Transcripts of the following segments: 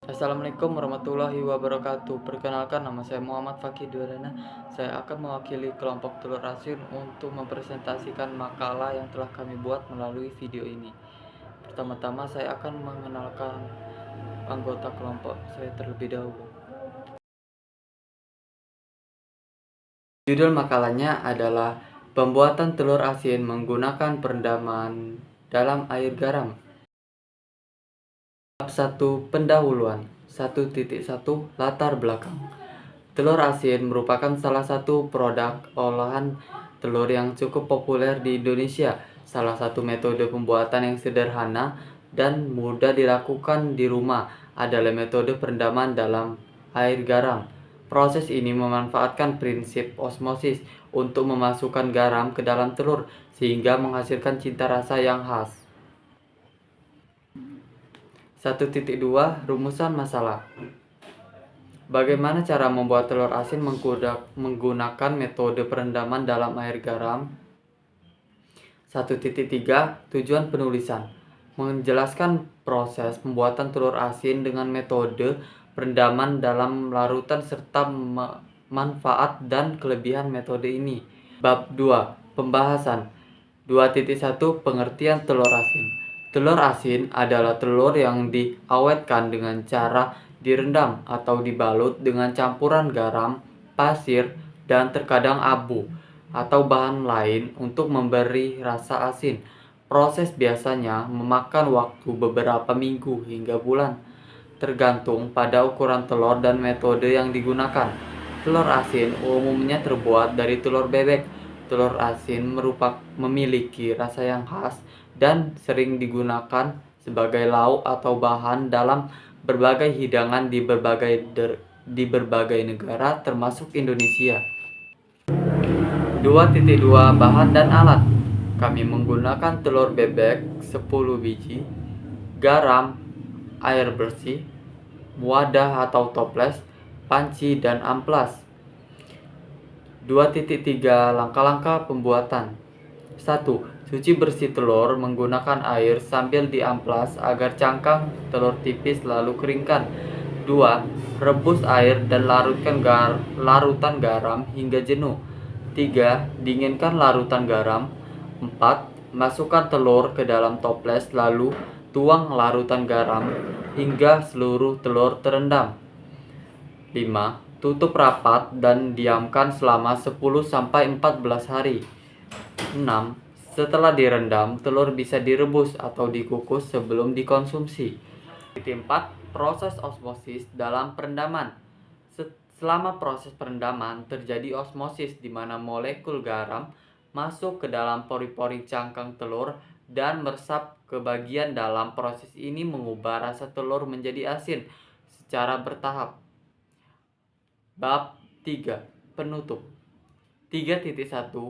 Assalamualaikum warahmatullahi wabarakatuh. Perkenalkan, nama saya Muhammad Fakih Duarana. Saya akan mewakili kelompok telur asin untuk mempresentasikan makalah yang telah kami buat melalui video ini. Pertama-tama saya akan mengenalkan anggota kelompok saya terlebih dahulu. Judul makalahnya adalah Pembuatan telur asin menggunakan perendaman dalam air garam. Bab 1 Pendahuluan 1.1 Latar belakang. Telur asin merupakan salah satu produk olahan telur yang cukup populer di Indonesia. Salah satu metode pembuatan yang sederhana dan mudah dilakukan di rumah adalah metode perendaman dalam air garam. Proses ini memanfaatkan prinsip osmosis untuk memasukkan garam ke dalam telur sehingga menghasilkan cita rasa yang khas. 1.2 Rumusan masalah. Bagaimana cara membuat telur asin menggunakan metode perendaman dalam air garam? 1.3 Tujuan penulisan. Menjelaskan proses pembuatan telur asin dengan metode perendaman dalam larutan serta manfaat dan kelebihan metode ini. Bab 2 Pembahasan 2.1 Pengertian telur asin. Telur asin adalah telur yang diawetkan dengan cara direndam atau dibalut dengan campuran garam, pasir, dan terkadang abu atau bahan lain untuk memberi rasa asin. Proses biasanya memakan waktu beberapa minggu hingga bulan, tergantung pada ukuran telur dan metode yang digunakan. Telur asin umumnya terbuat dari telur bebek. Telur asin memiliki rasa yang khas dan sering digunakan sebagai lauk atau bahan dalam berbagai hidangan di berbagai negara termasuk Indonesia. 2.2 Bahan dan alat. Kami menggunakan telur bebek 10 biji, garam, air bersih, wadah atau toples, panci, dan amplas. 2.3 Langkah-langkah pembuatan. 1. Cuci bersih telur menggunakan air sambil diamplas agar cangkang telur tipis lalu keringkan. 2. Rebus air dan larutan garam hingga jenuh. 3. Dinginkan larutan garam. 4. Masukkan telur ke dalam toples lalu tuang larutan garam hingga seluruh telur terendam. 5. Tutup rapat dan diamkan selama 10-14 hari. 6. Setelah direndam, telur bisa direbus atau dikukus sebelum dikonsumsi. 4. Proses osmosis dalam perendaman. Selama proses perendaman, terjadi osmosis di mana molekul garam masuk ke dalam pori-pori cangkang telur dan meresap ke bagian dalam. Proses ini mengubah rasa telur menjadi asin secara bertahap. Bab 3 Penutup. 3.1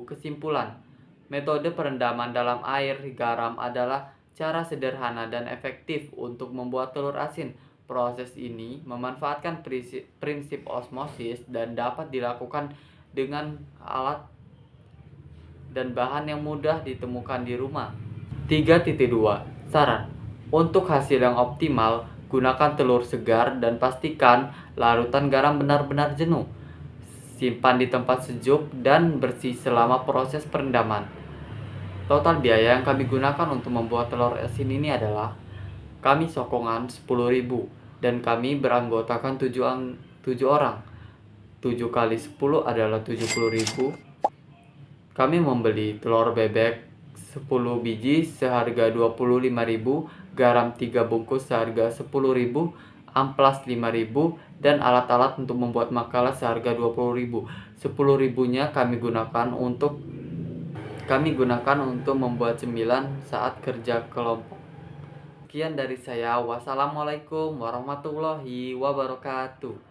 Kesimpulan. Metode perendaman dalam air garam adalah cara sederhana dan efektif untuk membuat telur asin. Proses ini memanfaatkan prinsip osmosis dan dapat dilakukan dengan alat dan bahan yang mudah ditemukan di rumah. 3.2 Saran. Untuk hasil yang optimal, gunakan telur segar dan pastikan larutan garam benar-benar jenuh. Simpan di tempat sejuk dan bersih selama proses perendaman. Total biaya yang kami gunakan untuk membuat telur asin ini adalah kami sokongan 10.000 dan kami beranggotakan 7 orang. 7 kali 10 adalah 70.000. Kami membeli telur bebek 10 biji seharga 25.000, garam 3 bungkus seharga 10.000, amplas 5.000, dan alat-alat untuk membuat makalah seharga 20.000. 10.000-nya kami gunakan untuk membuat cemilan saat kerja kelompok. Sekian dari saya. Wassalamualaikum warahmatullahi wabarakatuh.